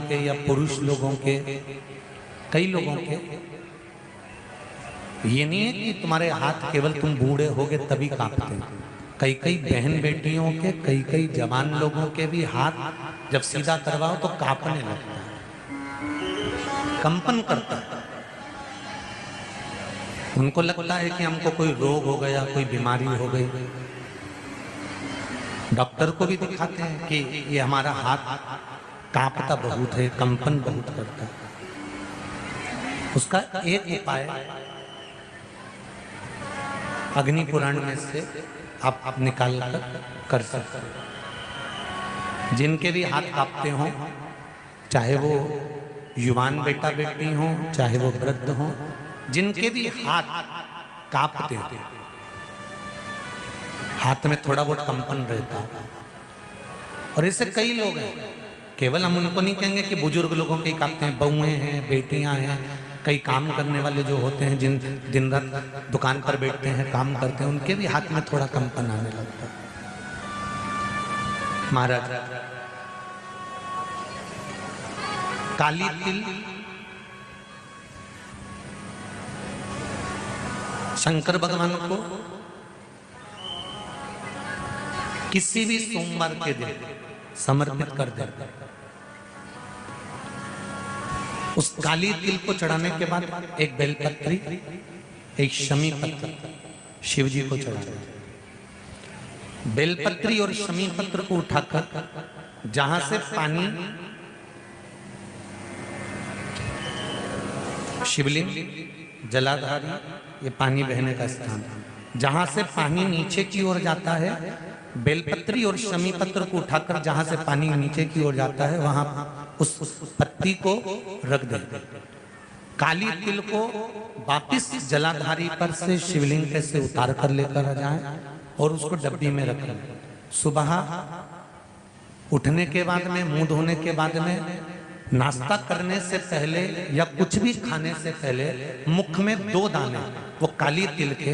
के या पुरुष लोगों के, कई लोगों के, ये नहीं है कि तुम्हारे हाथ केवल तुम बूढ़े होगे तभी कांपते हैं। कई कई बहन बेटियों के, कई कई जवान लोगों के भी हाथ जब सीधा करवाओ तो कांपने लगता है, कंपन करता है। उनको लगता है कि हमको कोई रोग हो गया, कोई बीमारी हो गई। डॉक्टर को भी दिखाते हैं कि ये हमारा हाथ कांपता बहुत है, कंपन बहुत करता है। उसका एक उपाय अग्नि पुराण में से आप निकाल कर सकते हैं। जिनके भी हाथ कांपते हों, चाहे वो युवान बेटा बेटी हो, चाहे वो वृद्ध हो, जिनके भी हाथ कांपते हैं, हाथ में थोड़ा बहुत कंपन रहता है। और ऐसे कई लोग हैं, केवल हम उनको नहीं कहेंगे कि बुजुर्ग लोगों के कांपते हैं, बहुएं हैं, बेटियां हैं, कई काम करने वाले जो होते हैं, जिन दिन रात दुकान पर बैठते हैं, काम करते हैं, उनके भी हाथ में थोड़ा कंपन आने लगता है। महाराज काली तिल शंकर भगवान को किसी भी सोमवार के दिन समर्पित कर दे। उस काली तिल को चढ़ाने के बाद एक बेलपत्री, एक शमी पत्र शिव जी को चढ़ाना। बेलपत्री और शमी पत्र को उठाकर जहां से पानी, शिवलिंग, जलाधारी, ये पानी बहने का स्थान, जहां से पानी नीचे की ओर जाता है, बेलपत्री और शमी पत्र को उठाकर जहां से पानी नीचे की ओर जाता है, वहां उस पत्ती को रख दे। काली तिल को वापिस जलाधारी पर से शिवलिंग से उतार कर लेकर आ जाए और उसको डब्बी में रख लें। सुबह उठने के बाद में, मुंह धोने के बाद में, नाश्ता करने से पहले या कुछ भी खाने से पहले मुख में 2 दाने वो काली तिल के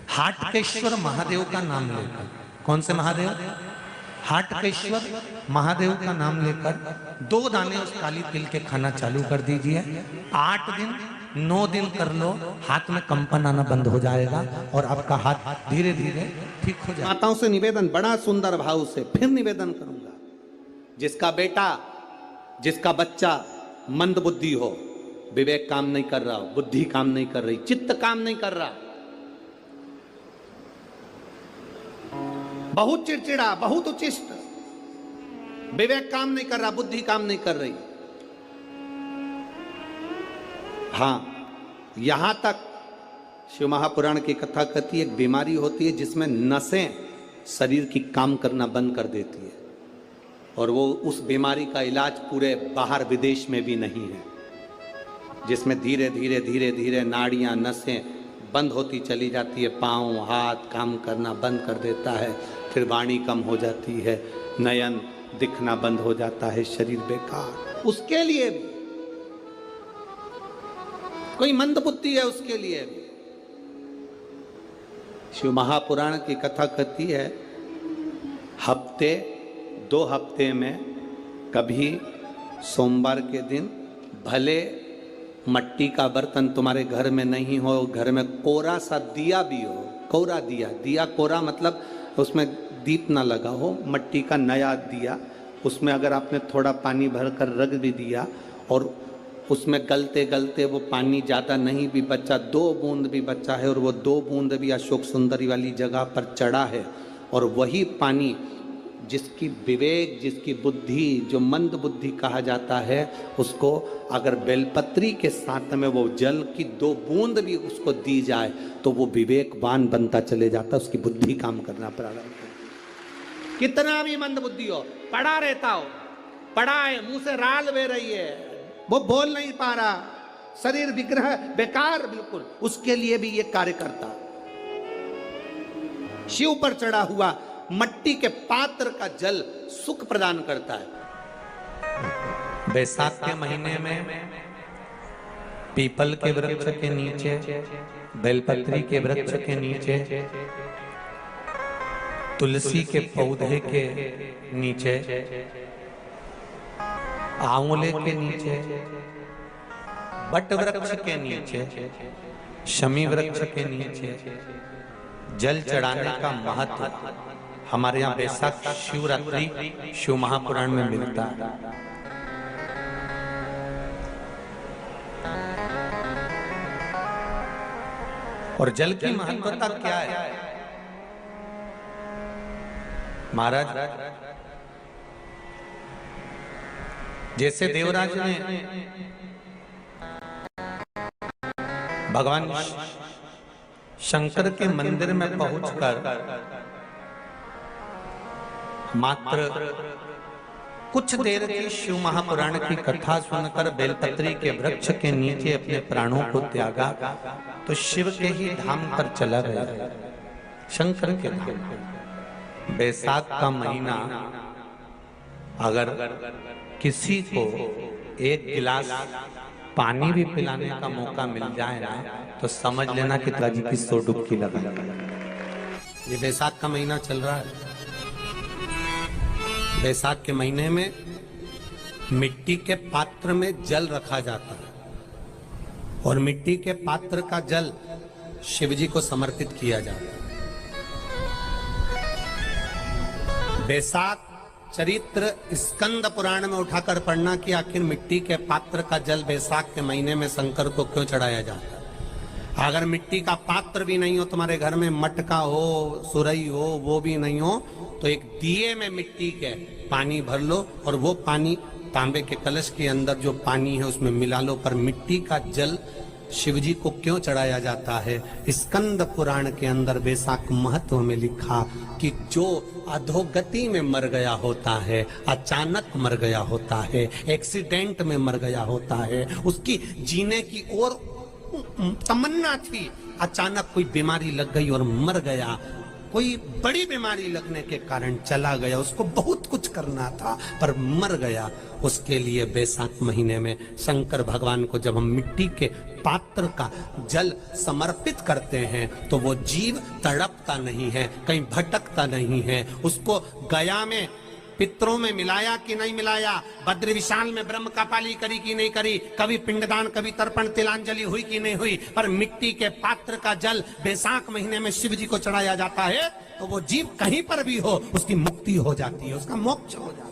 हाटकेश्वर महादेव का नाम लेकर, कौन से महादेव? हाटकेश्वर महादेव का नाम लेकर 2 दाने उस काली तिल के खाना चालू कर दीजिए। 8 दिन 9 दिन कर लो, हाथ में कंपन आना बंद हो जाएगा और आपका हाथ धीरे धीरे ठीक हो जाएगा। माताओं से निवेदन, बड़ा सुंदर भाव से फिर निवेदन करूंगा, जिसका बेटा, जिसका बच्चा मंद बुद्धि हो, विवेक काम नहीं कर रहा हो, बुद्धि काम नहीं कर रही, चित्त काम नहीं कर रहा, बहुत चिड़चिड़ा, बहुत उचिष्ट, विवेक काम नहीं कर रहा, बुद्धि काम नहीं कर रही, हां, यहां तक शिव महापुराण की कथा कहती है, एक बीमारी होती है जिसमें नसें शरीर की काम करना बंद कर देती है, और वो उस बीमारी का इलाज पूरे बाहर विदेश में भी नहीं है, जिसमें धीरे धीरे धीरे धीरे नाड़ियां, नसें बंद होती चली जाती है, पांव हाथ काम करना बंद कर देता है, फिर वाणी कम हो जाती है, नयन दिखना बंद हो जाता है, शरीर बेकार। उसके लिए भी कोई मंद बुद्धि है, उसके लिए भी शिव महापुराण की कथा कहती है, हफ्ते 2 हफ्ते में कभी सोमवार के दिन भले मट्टी का बर्तन तुम्हारे घर में नहीं हो, घर में कोरा सा दिया भी हो, कोरा दिया, दिया कोरा मतलब उसमें दीप ना लगा हो, मट्टी का नया दिया, उसमें अगर आपने थोड़ा पानी भरकर रख भी दिया और उसमें गलते गलते वो पानी ज़्यादा नहीं भी बचा, 2 बूंद भी बचा है और वो 2 बूंद भी अशोक सुंदरी वाली जगह पर चढ़ा है, और वही पानी जिसकी विवेक, जिसकी बुद्धि, जो मंद बुद्धि कहा जाता है, उसको अगर बेलपत्री के साथ में वो जल की 2 बूंद भी उसको दी जाए तो वो विवेकवान बनता चले जाता, उसकी बुद्धि काम करना प्रारंभ करती। कितना भी मंद बुद्धि हो, पड़ा रहता हो, पड़ा है, मुंह से राल बह रही है, वो बोल नहीं पा रहा, शरीर विग्रह बेकार बिल्कुल, उसके लिए भी ये कार्य करता। शिव पर चढ़ा हुआ मट्टी के पात्र का जल सुख प्रदान करता है। बैसाख के महीने में पीपल के वृक्ष के नीचे, बेलपत्री के वृक्ष के नीचे, तुलसी के पौधे के नीचे आंवले के नीचे, बट वृक्ष के नीचे, शमी वृक्ष के नीचे जल चढ़ाने का महत्व हमारे यहाँ बैसाख शिवरात्रि शिव महापुराण में मिलता है। और जल की महत्वता क्या है महाराज? जैसे देवराज ने भगवान शंकर के मंदिर में पहुंचकर मात्र कुछ देर की शिव महापुराण की कथा सुनकर बेलपत्री के वृक्ष के नीचे अपने प्राणों को त्यागा, तो शिव के ही धाम पर चला गया, शंकर के धाम। बैसाख का महीना अगर किसी को एक गिलास पानी भी पिलाने का मौका मिल जाए ना, तो समझ लेना कि ताजी की 100 डुबकी लगा। ये बैसाख का महीना चल रहा है। बैसाख के महीने में मिट्टी के पात्र में जल रखा जाता है और मिट्टी के पात्र का जल शिव जी को समर्पित किया जाता है। बैसाख चरित्र स्कंद पुराण में उठाकर पढ़ना कि आखिर मिट्टी के पात्र का जल बैसाख के महीने में शंकर को क्यों चढ़ाया जाता है। अगर मिट्टी का पात्र भी नहीं हो, तुम्हारे घर में मटका हो, सुरई हो, वो भी नहीं हो, तो एक दिए में मिट्टी के पानी भर लो और वो पानी तांबे के कलश के अंदर जो पानी है उसमें मिला लो। पर मिट्टी का जल शिव जी को क्यों चढ़ाया जाता है? स्कंद पुराण के अंदर बैसाख महत्व में लिखा कि जो अधोगति में मर गया होता है, अचानक मर गया होता है, एक्सीडेंट में मर गया होता है, उसकी जीने की और तमन्ना थी, अचानक कोई बीमारी लग गई और मर गया, कोई बड़ी बीमारी लगने के कारण चला गया, उसको बहुत कुछ करना था पर मर गया, उसके लिए बैसाख महीने में शंकर भगवान को जब हम मिट्टी के पात्र का जल समर्पित करते हैं तो वो जीव तड़पता नहीं है, कहीं भटकता नहीं है। उसको गया में पितरों में मिलाया कि नहीं मिलाया, बद्र विशाल में ब्रह्म कपाली करी कि नहीं करी, कभी पिंडदान, कभी तर्पण तिलांजलि हुई कि नहीं हुई, पर मिट्टी के पात्र का जल बैसाख महीने में शिव जी को चढ़ाया जाता है तो वो जीव कहीं पर भी हो उसकी मुक्ति हो जाती है, उसका मोक्ष हो जाता है।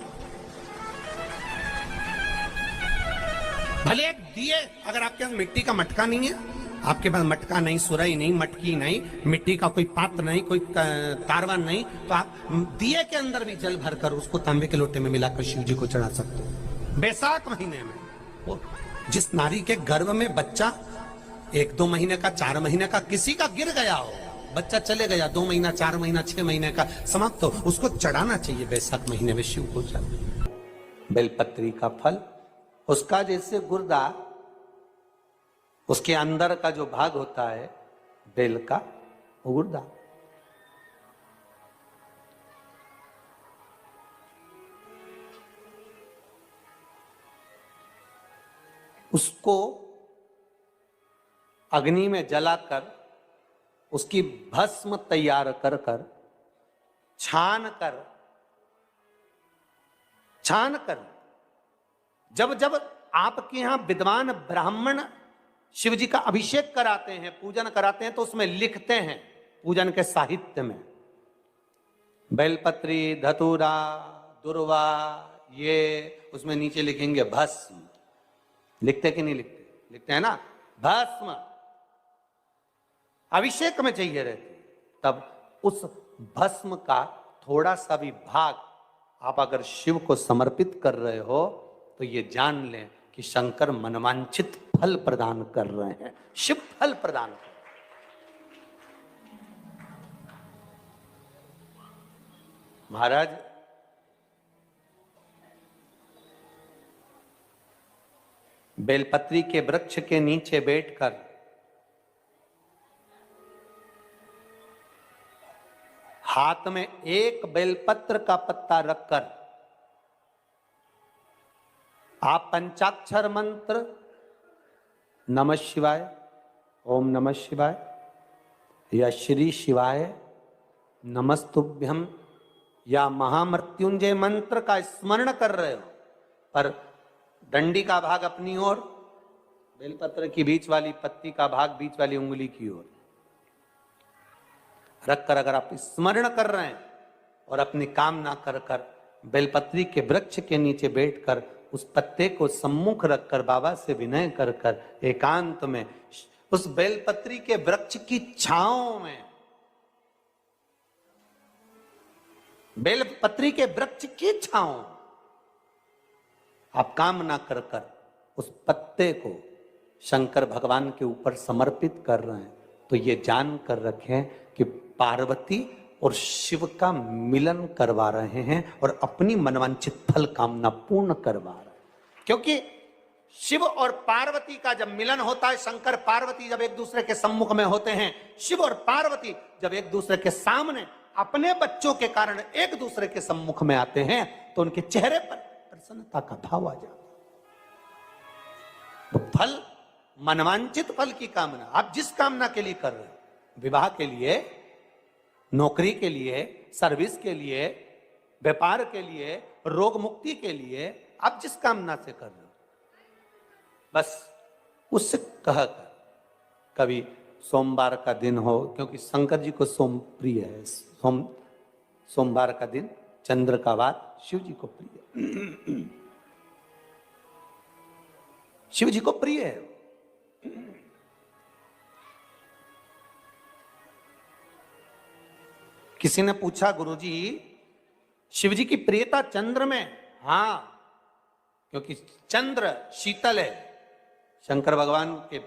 भले एक दिए, अगर आपके पास मिट्टी का मटका नहीं है, आपके पास मटका नहीं, सुराई नहीं, मटकी नहीं, मिट्टी का कोई पात्र नहीं, कोई कारवान नहीं, तो आप दिए के अंदर भी जल भरकर उसको तांबे के लोटे में मिलाकर शिव जी को चढ़ा सकते हो। बैसाख महीने में वो जिस नारी के गर्भ में बच्चा 1-2 महीने का, 4 महीने का किसी का गिर गया हो, बच्चा चले गया 2 महीना, 4 महीना, 6 महीने का समाप्त हो, उसको चढ़ाना चाहिए बैसाख महीने में शिव को। बेलपत्री का फल, उसका जैसे गुर्दा, उसके अंदर का जो भाग होता है बेल का, वो गुर्दा, उसको अग्नि में जलाकर उसकी भस्म तैयार कर कर छान कर जब जब आपके यहां विद्वान ब्राह्मण शिव जी का अभिषेक कराते हैं, पूजन कराते हैं, तो उसमें लिखते हैं पूजन के साहित्य में बेलपत्री, धतूरा, दुर्वा, ये उसमें नीचे लिखेंगे भस्म। लिखते कि नहीं लिखते? लिखते हैं ना, भस्म अभिषेक में चाहिए रहती। तब उस भस्म का थोड़ा सा भी भाग आप अगर शिव को समर्पित कर रहे हो तो ये जान लें कि शंकर मनवांछित फल प्रदान कर रहे हैं, शिव फल प्रदान कर। महाराज, बेलपत्री के वृक्ष के नीचे बैठकर हाथ में एक बेलपत्र का पत्ता रखकर आप पंचाक्षर मंत्र नमः शिवाय, ओम नमः शिवाय या श्री शिवाय नमस्तुभ्यम या महामृत्युंजय मंत्र का स्मरण कर रहे हो, पर डंडी का भाग अपनी ओर, बेलपत्र की बीच वाली पत्ती का भाग बीच वाली उंगली की ओर रखकर अगर आप स्मरण कर रहे हैं और अपनी कामना कर कर बेलपत्री के वृक्ष के नीचे बैठकर उस पत्ते को सम्मुख रखकर बाबा से विनय कर कर एकांत में उस बेलपत्री के वृक्ष की छांव में, बेलपत्री के वृक्ष की छांव आप कामना कर कर उस पत्ते को शंकर भगवान के ऊपर समर्पित कर रहे हैं, तो ये जान कर रखें कि पार्वती और शिव का मिलन करवा रहे हैं और अपनी मनवांछित फल कामना पूर्ण करवा रहे हैं। क्योंकि शिव और पार्वती का जब मिलन होता है, शंकर पार्वती जब एक दूसरे के सम्मुख में होते हैं, शिव और पार्वती जब एक दूसरे के सामने अपने बच्चों के कारण एक दूसरे के सम्मुख में आते हैं, तो उनके चेहरे पर प्रसन्नता का भाव आ जाता है। तो फल, मनवांचित फल की कामना आप जिस कामना के लिए कर रहे हो, विवाह के लिए, नौकरी के लिए, सर्विस के लिए, व्यापार के लिए, रोग मुक्ति के लिए, आप जिस कामना से कर रहे हो, बस उससे कहकर कभी सोमवार का दिन हो, क्योंकि शंकर जी को सोम प्रिय है, सोमवार का दिन, चंद्र का वार शिव जी को प्रिय, शिव जी को प्रिय है। किसी ने पूछा, गुरुजी शिव जी की प्रियता चंद्र में? हां, क्योंकि चंद्र शीतल है, शंकर भगवान के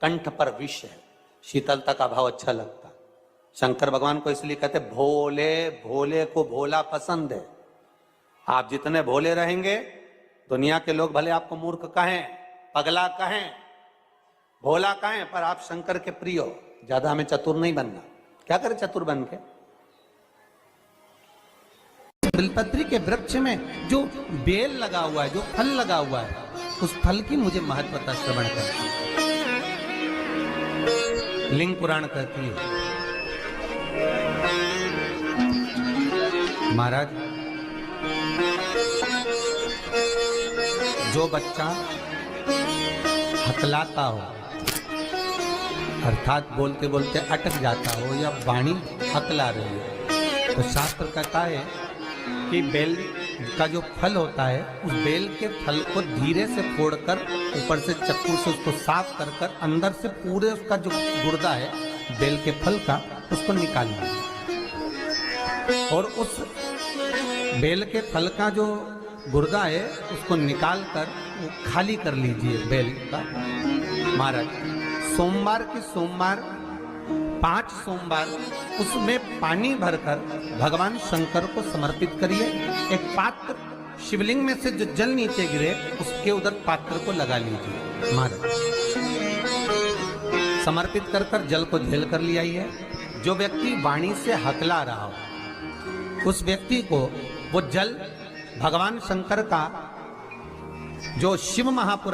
कंठ पर विष है, शीतलता का भाव अच्छा लगता है। शंकर भगवान को इसलिए कहते भोले, भोले को भोला पसंद है। आप जितने भोले रहेंगे, दुनिया के लोग भले आपको मूर्ख कहें, पगला कहें, भोला कहें, पर आप शंकर के प्रिय हो। ज्यादा हमें चतुर नहीं बनना। क्या करें चतुर बन के? बेलपत्री के वृक्ष में जो बेल लगा हुआ है, जो फल लगा हुआ है, उस फल की मुझे महत्वता श्रवण करती है। लिंग पुराण कहती है, महाराज जो बच्चा हकलाता हो, अर्थात बोलते बोलते अटक जाता हो या वाणी हकला रही है, तो शास्त्र कहता है कि बेल का जो फल होता है, उस बेल के फल को धीरे से फोड़कर ऊपर से चक्कू से उसको साफ कर कर अंदर से पूरे उसका जो गुर्दा है बेल के फल का, उसको निकालना है। और उस बेल के फल का जो गुर्दा है उसको निकाल कर वो खाली कर लीजिए बेल का। महाराज सोमवार के सोमवार 5 सोमवार उसमें पानी भरकर भगवान शंकर को समर्पित करिए। एक पात्र, शिवलिंग में से जो जल नीचे गिरे उसके उधर पात्र को लगा लीजिए। महाराज समर्पित कर कर जल को झेल कर ले आइए। जो व्यक्ति वाणी से हकला रहा हो, उस व्यक्ति को वो जल भगवान शंकर का जो शिव महापुराण